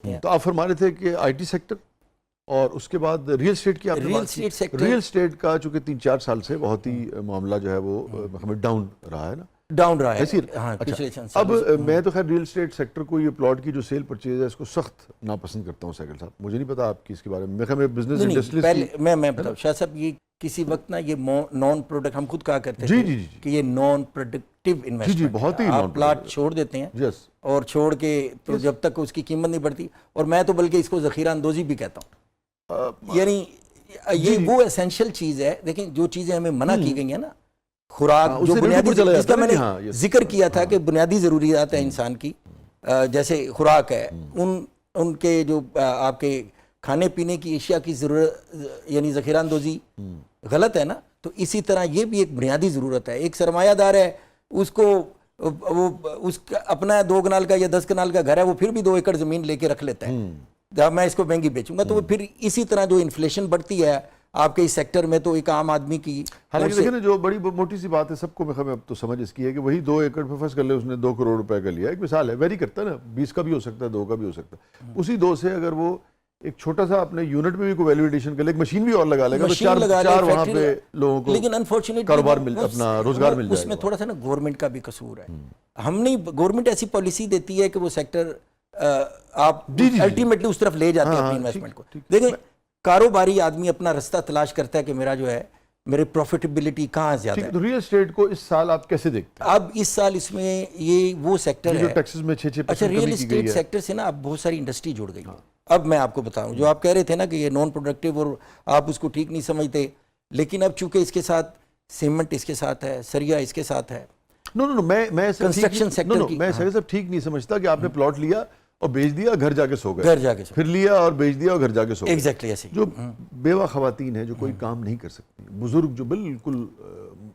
सकते हैं। तो आप फरमा रहे थे कि आईटी सेक्टर और उसके बाद रियल एस्टेट की आपने रियल बात की। एस्टेट सेक्टर, रियल एस्टेट का चूंकि 3-4 साल से बहुत ही मामला जो है वो हमें डाउन रहा है ना, डाउन रहा है। ऐसी हाँ, अच्छा, पिछले चंद अब सालों से। मैं तो खैर रियल एस्टेट सेक्टर को, ये प्लॉट की जो सेल परचेज है इसको सख्त नापसंद करता हूँ साइकिल साहब। मुझे नहीं पता आपकी इसके बारे में, मैं बिजनेस नहीं, इंडस्ट्री पहले मैं बताऊँ शाह साहब, ये किसी वक्त ना ये नॉन प्रोडक्ट, हम खुद कहा करते जी थे जी जी कि ये नॉन प्रोडक्टिव इन्वेस्टमेंट, बहुत ही आप non-productive। प्लाट छोड़ देते हैं यस, और छोड़ के तो जब तक उसकी कीमत नहीं बढ़ती, और मैं तो बल्कि इसको ज़ख़ीरा अंदोज़ी भी कहता हूँ। यानी ये वो एसेंशियल चीज़ है। देखें, जो चीज़ें हमें मना की गई हैं ना, खुराक, जो बुनियादी, जिसका मैंने जिक्र किया था कि बुनियादी ज़रूरियात है इंसान की, जैसे खुराक है, उनके जो आपके खाने पीने की अशिया की ज़रूरत, यानी ज़ख़ीरा अंदोज़ी गलत है ना, तो इसी तरह ये भी एक बुनियादी ज़रूरत है। एक सरमायादार है, उसको वो उसका अपना 2 कनाल का या 10 कनाल का घर है, वो फिर भी 2 एकड़ ज़मीन लेके रख लेता है, जब मैं इसको महंगी बेचूंगा, तो वो फिर इसी तरह जो इन्फ्लेशन बढ़ती है आपके इस सेक्टर में, तो एक आम आदमी की, हालांकि देखिए ना, जो बड़ी मोटी सी बात है सबको मैं अब तो समझ इसकी है कि वही 2 एकड़ पे फर्स्ट कर ले, उसने 2 करोड़ रुपए का लिया, एक मिसाल है, वेरी करता है ना, 20 का भी हो सकता है, 2 का भी हो सकता है। उसी 2 से अगर वो एक छोटा सा अपने यूनिट में भी कोई वैल्यू एडिशन कर ले, एक मशीन भी और लगा लेगा, तो चार वहाँ पे लोगों को, लेकिन अनफॉर्चुनेटली कारोबार मिल, अपना रोजगार मिल जाएगा। उसमें थोड़ा सा ना गवर्नमेंट का भी कसूर है। हमने, गवर्नमेंट ऐसी पॉलिसी देती है कि वो सेक्टर आप अल्टीमेटली उस तरफ ले जाते हैं अपनी इन्वेस्टमेंट को। देखें, कारोबारी आदमी अपना रास्ता तलाश करता है कि मेरा जो है, मेरे प्रॉफिटेबिलिटी कहाँ ज्यादा है। तो रियल एस्टेट को इस साल आप कैसे देखते हैं? अब इस साल इसमें ये वो सेक्टर है, टैक्सेस में 6-6% अच्छा, रियल एस्टेट सेक्टर से ना अब बहुत सारी इंडस्ट्री जुड़ गई है। अब मैं आपको बताऊं, जो आप कह रहे थे ना कि ये नॉन प्रोडक्टिव और आप उसको ठीक नहीं समझते, लेकिन अब चूंकि इसके साथ सीमेंट इसके साथ है, सरिया इसके साथ है, नो मैं कंस्ट्रक्शन सेक्टर की, मैं सब ठीक नहीं समझता कि आपने प्लॉट लिया और बेच दिया, घर जाके सो गए, घर जाके फिर लिया और बेच दिया और घर जाके सो गए। एग्जैक्टली ऐसे। जो बेवा खवातीन है, जो कोई काम नहीं कर सकती, बुजुर्ग जो बिल्कुल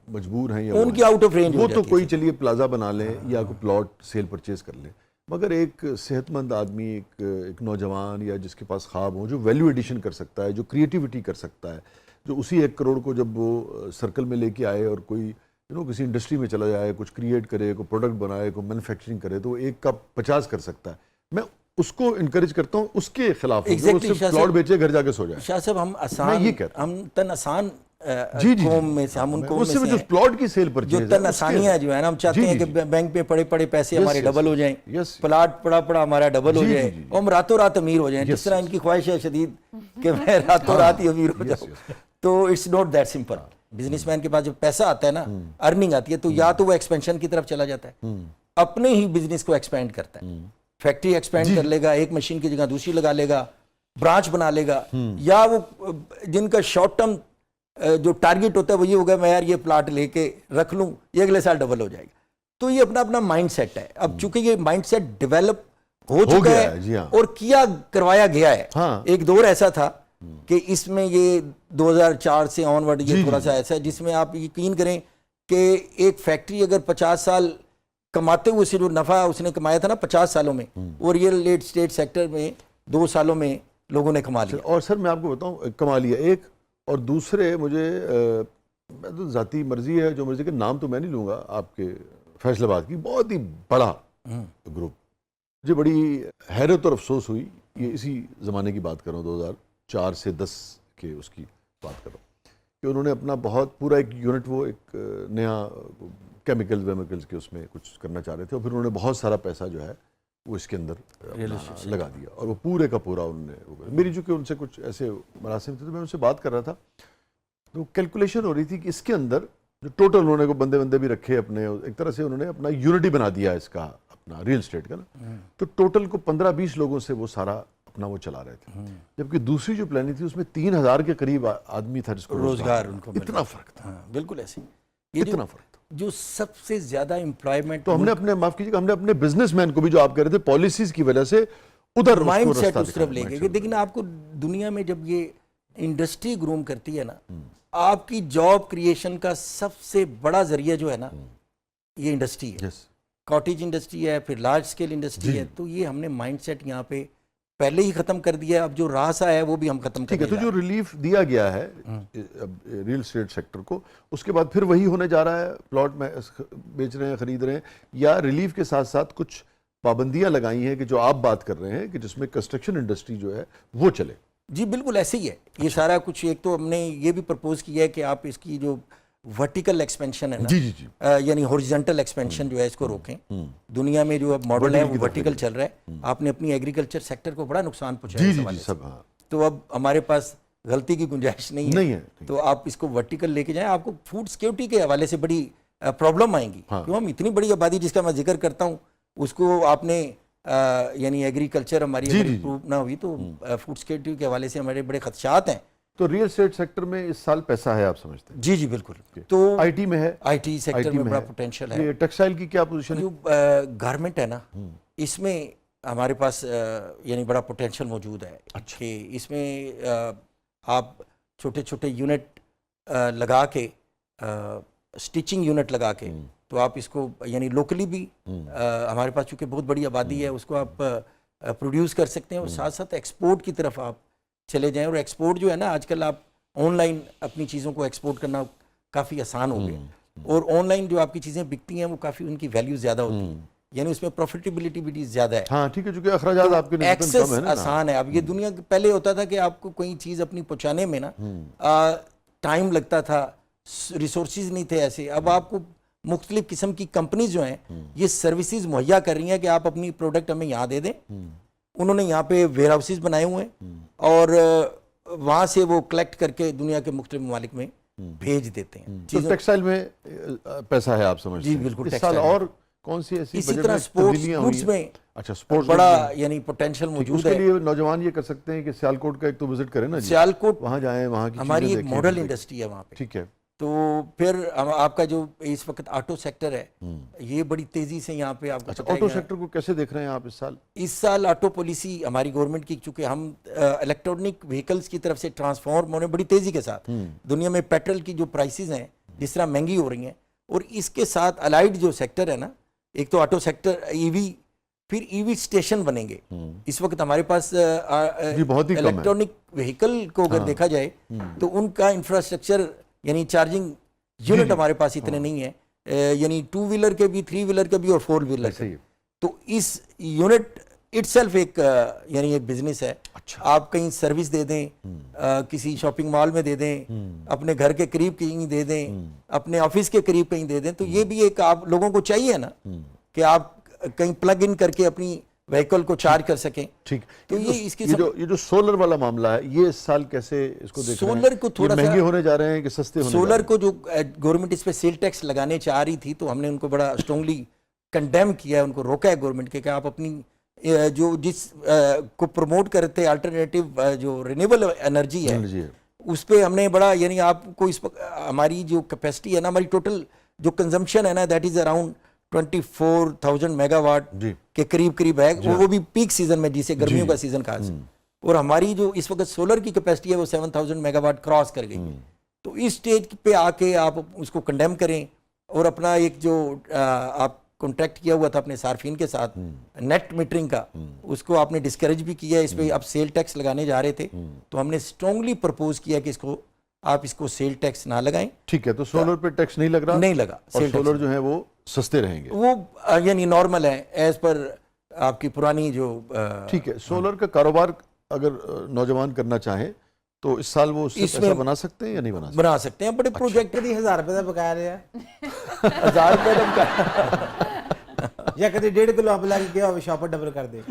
मजबूर हैं या उनकी आउट ऑफ रेंज, वो तो कोई चलिए प्लाजा बना लें या कोई प्लॉट सेल परचेज कर लें, मगर एक सेहतमंद आदमी, एक नौजवान या जिसके पास ख्वाब हो, जो वैल्यू एडिशन कर सकता है, जो क्रिएटिविटी कर सकता है, जो उसी 1 करोड़ को जब वो सर्कल में लेके आए और कोई किसी इंडस्ट्री में चला जाए, कुछ क्रिएट करे, कोई प्रोडक्ट बनाए, कोई मैन्युफैक्चरिंग करे, तो वो 1 का 50 कर सकता है। मैं उसको इनकरेज करता हूँ, उसके खिलाफ प्लॉट बेचे, घर जाके सो जाए। शाह साहब, हम आसान, हम तन आसान कौम में से, हम उनको उससे जो प्लॉट की सेल पर जो तन आसानियां जो है ना, हम चाहते हैं कि बैंक पे पड़े पड़े पैसे हमारे डबल हो जाएं, प्लाट पड़ा हमारा डबल हो जाए, और हम रातों रात अमीर हो जाएं, जिस तरह इनकी ख्वाहिश है शदीद कि मैं रातों रात ही अमीर हो जाऊं। तो it's not that simple. Businessman के पास जब पैसा आता है ना, अर्निंग आती है, तो या तो वो एक्सपेंशन की तरफ चला जाता है, अपने ही बिजनेस को एक्सपेंड करता है, फैक्ट्री एक्सपेंड कर लेगा, एक मशीन की जगह दूसरी लगा लेगा, ब्रांच बना लेगा, या वो जिनका शॉर्ट टर्म जो टारगेट होता है वो ये होगा, मैं यार ये प्लाट लेके रख लूं, ये अगले साल डबल हो जाएगा। तो ये अपना अपना माइंडसेट है। अब चूंकि ये माइंडसेट डेवलप हो चुका है और किया करवाया गया है। एक दौर ऐसा था कि इसमें ये 2004 से ऑनवर्ड ये थोड़ा सा ऐसा है, जिसमें आप यकीन करें कि एक फैक्ट्री अगर 50 साल कमाते हुए से जो नफा उसने कमाया था ना 50 सालों में, वो रियल एस्टेट सेक्टर में 2 सालों में लोगों ने कमा लिया। और सर मैं आपको बताऊं, कमा लिया एक, और दूसरे मुझे मैं तो जाती मर्जी है, जो मर्जी के नाम तो मैं नहीं लूँगा, आपके फैसलाबाद की बहुत ही बड़ा ग्रुप, मुझे बड़ी हैरत और अफसोस हुई, ये इसी ज़माने की बात कर रहा हूँ, 2004 से 10 के उसकी बात कर रहा हूँ, कि उन्होंने अपना बहुत पूरा एक यूनिट, वो एक नया केमिकल्स के उसमें कुछ करना चाह रहे थे, और फिर उन्होंने बहुत सारा पैसा जो है वो इसके अंदर लगा दिया, और वो पूरे का पूरा उन्होंने, मेरी चूँकि उनसे कुछ ऐसे मरासिम थे, तो मैं उनसे बात कर रहा था, तो कैलकुलेशन हो रही थी कि इसके अंदर जो टोटल उन्होंने को बंदे भी रखे अपने, एक तरह से उन्होंने अपना यूनिटी बना दिया इसका, अपना रियल एस्टेट का ना, तो टोटल को 15-20 लोगों से वो सारा अपना वो चला रहे थे, जबकि दूसरी जो प्लानिंग थी उसमें 3000 के करीब आदमी था जिसको रोजगार उनको, इतना फर्क था। बिल्कुल ऐसे, इतना फर्क था। जो सबसे ज्यादा एम्प्लॉयमेंट, तो हमने अपने, माफ कीजिएगा, हमने अपने बिजनेसमैन को भी, जो आप कह रहे थे पॉलिसीज की वजह से, उधर माइंडसेट उस तरफ ले गए। लेकिन आपको दुनिया में जब ये इंडस्ट्री ग्रूम करती है ना, आपकी जॉब क्रिएशन का सबसे बड़ा जरिया जो है ना, ये इंडस्ट्री है। कॉटेज इंडस्ट्री है, फिर लार्ज स्केल इंडस्ट्री है। तो ये हमने माइंडसेट यहाँ पे पहले ही खत्म कर दिया, अब जो रास्ता है वो भी हम खत्म कर। तो जो रिलीफ दिया गया है रियल एस्टेट सेक्टर को, उसके बाद फिर वही होने जा रहा है, प्लॉट में बेच रहे हैं, खरीद रहे हैं, या रिलीफ के साथ साथ कुछ पाबंदियां लगाई हैं कि जो आप बात कर रहे हैं कि जिसमें कंस्ट्रक्शन इंडस्ट्री जो है वो चले? जी बिल्कुल ऐसे ही है। ये सारा कुछ, एक तो हमने ये भी प्रपोज किया है कि आप इसकी जो वर्टिकल एक्सपेंशन है ना, जी जी जी, यानी हॉरिजॉन्टल एक्सपेंशन जो है इसको रोकें। दुनिया में जो अब मॉडल है वो वर्टिकल चल रहा है। आपने अपनी एग्रीकल्चर सेक्टर को बड़ा नुकसान पहुंचाया जी इस जी हवाले जी, से। सब हाँ, तो अब हमारे पास गलती की गुंजाइश नहीं है। तो आप इसको वर्टिकल लेके जाएं। आपको फूड सिक्योरिटी के हवाले से बड़ी प्रॉब्लम आएंगी। हाँ। क्यों, हम इतनी बड़ी आबादी जिसका मैं जिक्र करता हूँ उसको आपने यानी एग्रीकल्चर हमारी अगर इम्प्रूव ना हुई तो फूड सिक्योरिटी के हवाले से हमारे बड़े खदशात हैं। तो रियल एस्टेट सेक्टर में इस साल पैसा है आप समझते हैं? जी जी बिल्कुल। तो आईटी में है, आईटी सेक्टर में बड़ा पोटेंशियल है। टेक्सटाइल की क्या पोजीशन है? जो गारमेंट है ना, इसमें हमारे पास यानी बड़ा पोटेंशियल मौजूद है। अच्छा। कि इसमें आप छोटे छोटे यूनिट लगा के, स्टिचिंग यूनिट लगा के, तो आप इसको यानी लोकली भी हमारे पास चूँकि बहुत बड़ी आबादी है उसको आप प्रोड्यूस कर सकते हैं और साथ साथ एक्सपोर्ट की तरफ आप चले जाएं। और एक्सपोर्ट जो है ना, आजकल आप ऑनलाइन अपनी चीज़ों को एक्सपोर्ट करना काफ़ी आसान हो गया। और ऑनलाइन जो आपकी चीज़ें बिकती हैं वो काफ़ी उनकी वैल्यू ज़्यादा होती है, यानी उसमें प्रॉफिटेबिलिटी भी ज़्यादा है। हाँ ठीक है, क्योंकि अखराजात तो आपके एक्सेस कम है ना, आसान है। अब ये दुनिया पहले होता था कि आपको कोई चीज़ अपनी पहुँचाने में ना टाइम लगता था, रिसोर्सेज नहीं थे ऐसे। अब आपको मुख्तलिफ किस्म की कंपनीज जो हैं ये सर्विसेज मुहैया कर रही हैं कि आप अपनी प्रोडक्ट हमें यहाँ दे दें। उन्होंने यहाँ पे वेयर हाउसेज बनाए हुए हैं और वहाँ से वो कलेक्ट करके दुनिया के मुख्तलिफ ममालिक में भेज देते हैं। तो टेक्सटाइल में पैसा है आप समझते हैं? जी बिल्कुल। इस साल और कौन सी ऐसी इसी तरह स्पोर्ट्स में अच्छा स्पोर्ट्स बड़ा यानी पोटेंशियल मौजूद है। उसके लिए नौजवान ये कर सकते हैं कि सियालकोट का एक तो विजिट करें ना, सियालकोट वहाँ जाएं, वहाँ की हमारी एक मॉडल इंडस्ट्री है वहाँ पे। ठीक है। तो फिर आपका जो इस वक्त ऑटो सेक्टर है ये बड़ी तेजी से यहाँ पे आपको अच्छा, ऑटो सेक्टर को कैसे देख रहे हैं आप इस साल? इस साल ऑटो पॉलिसी हमारी गवर्नमेंट की, चूंकि हम इलेक्ट्रॉनिक व्हीकल्स की तरफ से ट्रांसफॉर्म होने बड़ी तेजी के साथ, दुनिया में पेट्रोल की जो प्राइसेस हैं जिस तरह महंगी हो रही हैं, और इसके साथ अलाइड जो सेक्टर है ना, एक तो ऑटो सेक्टर, ईवी, फिर ईवी स्टेशन बनेंगे। इस वक्त हमारे पास इलेक्ट्रॉनिक व्हीकल को अगर देखा जाए तो उनका इंफ्रास्ट्रक्चर यानी चार्जिंग यूनिट हमारे पास इतने नहीं है, यानी 2 व्हीलर के भी, 3 व्हीलर के भी और 4 व्हीलर के। तो इस यूनिट इटसेल्फ एक यानी एक बिजनेस है। अच्छा। आप कहीं सर्विस दे दें, किसी शॉपिंग मॉल में दे दें, अपने घर के करीब कहीं दे दें, अपने ऑफिस के करीब कहीं दे दें, तो ये भी एक आप लोगों को चाहिए ना कि आप कहीं प्लग इन करके अपनी व्हीकल को चार्ज कर सकें। ठीक। तो ये जो सोलर वाला मामला है, ये इस साल कैसे इसको देख रहे हैं? सोलर को थोड़ा महंगे होने जा रहे हैं कि सस्ते होने सोलर को जो गवर्नमेंट इस पे सेल टैक्स लगाने चाह रही थी, तो हमने उनको बड़ा स्ट्रांगली कंडेम किया है, उनको रोका है गवर्नमेंट के कि आप अपनी जो जिस को प्रमोट करते हैं अल्टरनेटिव जो रिन्यूएबल एनर्जी है उस पर हमने बड़ा, यानी आपको इस हमारी जो कैपेसिटी है ना, हमारी टोटल जो कंजम्पशन है ना, दैट इज अराउंड 24,000 मेगावाट के करीब करीब है, वो भी पीक सीजन में, जिसे गर्मियों का सीजन कहा। और हमारी जो इस वक्त सोलर की कैपेसिटी है वो 7,000 मेगावाट क्रॉस कर गई। तो इस स्टेज पे आके आप उसको कंडेम करें और अपना एक जो आप कॉन्ट्रैक्ट किया हुआ था अपने सार्फिन के साथ नेट मीटरिंग का, उसको आपने डिस्करेज भी किया। इस पे आप सेल टैक्स लगाने जा रहे थे, तो हमने स्ट्रांगली प्रपोज किया कि आप इसको सेल टैक्स ना लगाएं। ठीक है, तो सोलर पे टैक्स नहीं लग रहा? नहीं लगा। और सोलर जो है वो सस्ते रहेंगे, वो यानी नॉर्मल है एज पर आपकी पुरानी जो ठीक है। सोलर का कारोबार अगर नौजवान करना चाहे तो इस साल वो उससे पैसा बना सकते हैं या नहीं बना सकते हैं? बड़े प्रोजेक्ट कभी 1000 रुपए का बका रहे हैं 1000 रुपए का या कभी 1.5 किलो आम लाके गया शॉपर डबल कर दे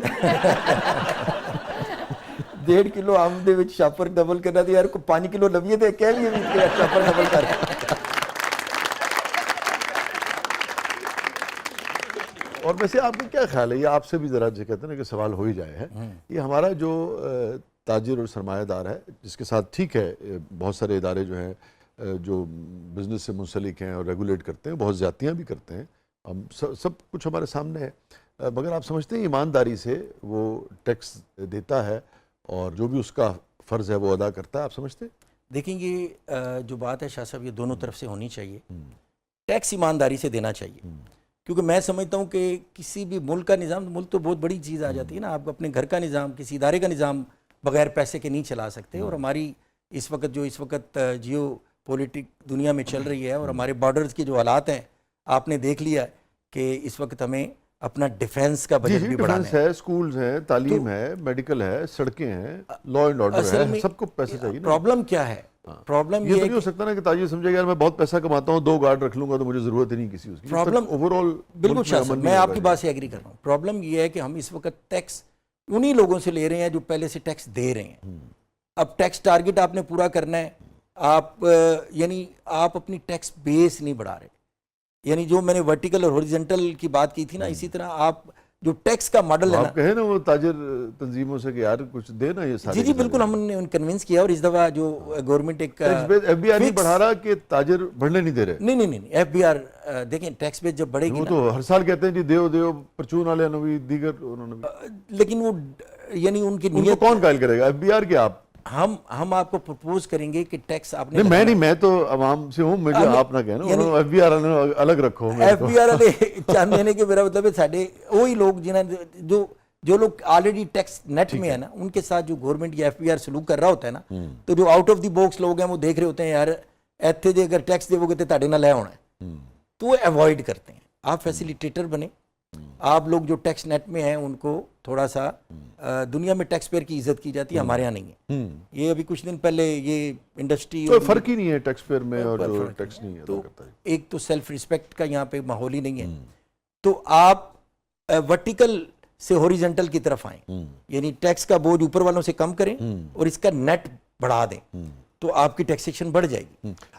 1.5 किलो आम ਦੇ ਵਿੱਚ ਸ਼ਾਪਰ ਡਬਲ ਕਰਨਾ, ਤੇ ਯਾਰ ਕੋ 5 ਕਿਲੋ ਲਵੀਏ ਤੇ ਕਹਿ ਵੀ ਸ਼ਾਪਰ ਡਬਲ ਕਰ। और वैसे आपका क्या ख्याल है, ये आपसे भी जरा जो कहते हैं ना कि सवाल हो ही जाए है, ये हमारा जो ताजिर और सरमायादार है जिसके साथ ठीक है बहुत सारे इदारे जो हैं जो बिज़नेस से मुंसलिक हैं और रेगुलेट करते हैं, बहुत ज़्यादतियाँ भी करते हैं, हम सब कुछ हमारे सामने है, मगर आप समझते हैं ईमानदारी से वो टैक्स देता है और जो भी उसका फ़र्ज़ है वो अदा करता है? आप समझते हैं? देखेंगे जो बात है शाह साहब, ये दोनों तरफ से होनी चाहिए। टैक्स ईमानदारी से देना चाहिए, क्योंकि मैं समझता हूँ कि किसी भी मुल्क का निज़ाम, मुल्क तो बहुत बड़ी चीज़ आ जाती है ना, आप अपने घर का निज़ाम, किसी इदारे का निज़ाम बगैर पैसे के नहीं चला सकते। और हमारी इस वक्त जियो पॉलिटिक दुनिया में चल रही है और हमारे बॉर्डर्स के जो हालात हैं आपने देख लिया कि इस वक्त हमें अपना डिफेंस का जी बजट जी, भी बढ़ाना डिफेंस है, स्कूल्स हैं, तालीम है, मेडिकल है, सड़कें हैं, लॉ एंड ऑर्डर असल है, में सबको पैसे चाहिए ना। प्रॉब्लम क्या है? प्रॉब्लम ये ये तो है नहीं हो सकता ना कि ताजिर समझेगा यार मैं बहुत पैसा कमाता हूँ, 2 गार्ड रख लूंगा तो मुझे जरूरत ही नहीं किसी उसकी। प्रॉब्लम ओवरऑल बिल्कुल शाह साहब, मैं आपकी बात से एग्री कर रहा हूँ। प्रॉब्लम ये है कि हम इस वक्त टैक्स उन्हीं लोगों से ले रहे हैं जो पहले से टैक्स दे रहे हैं। अब टैक्स टारगेट आपने पूरा करना है, आप यानी आप अपनी टैक्स बेस नहीं बढ़ा रहे। यानी जो मैंने वर्टिकल और हॉरिजॉन्टल की बात की थी ना, इसी तरह आप जो टैक्स का मॉडल है ना, आप कहे ना वो ताजिर तंजीमों से कि यार कुछ देना ये सारे। जी जी बिल्कुल, हमने कन्विंस किया और इस दफा जो गवर्नमेंट एक एफबीआर नहीं बढ़ा रहा कि ताजिर बढ़ने नहीं दे रहे। नहीं एफबीआर देखें टैक्स बेस जब बढ़ेगी वो ना, तो हर साल कहते हैं जी देव परचून वाले ने भी, दीगर उन्होंने भी, लेकिन वो यानी उनकी उनको नीयत, कौन कायल करेगा? एफबीआर के आप? हम आपको प्रपोज करेंगे कि टैक्स आपने नहीं मैं तो आवाम से हूँ, मुझे आप ना कहना एफबीआर अलग रखो। एफबीआर वाले चांद देने के मेरा मतलब है साढ़े वही लोग जिन्हें जो लोग ऑलरेडी टैक्स नेट में है ना, उनके साथ जो गवर्नमेंट या एफबीआर सलूक कर रहा होता है ना, तो जो आउट ऑफ द बॉक्स लोग हैं वो देख रहे होते हैं यार इतने जे अगर टैक्स देवोगे तो ताड़े ना ले होना है, तो वो अवॉइड करते हैं। आप फैसिलिटेटर बने, आप लोग जो टैक्स नेट में हैं उनको थोड़ा सा दुनिया में टैक्स पेयर की इज्जत की जाती है, हमारे यहाँ नहीं है। ये अभी कुछ दिन पहले ये इंडस्ट्री तो फर्क ही नहीं है टैक्स पेयर में और जो टैक्स नहीं है, तो एक तो सेल्फ रिस्पेक्ट का यहाँ पे माहौल ही नहीं है। तो आप वर्टिकल से हॉरिजॉन्टल की तरफ आए, यानी टैक्स का बोझ ऊपर वालों से कम करें और इसका नेट बढ़ा दें, तो आपकी टैक्सेशन बढ़ जाएगी।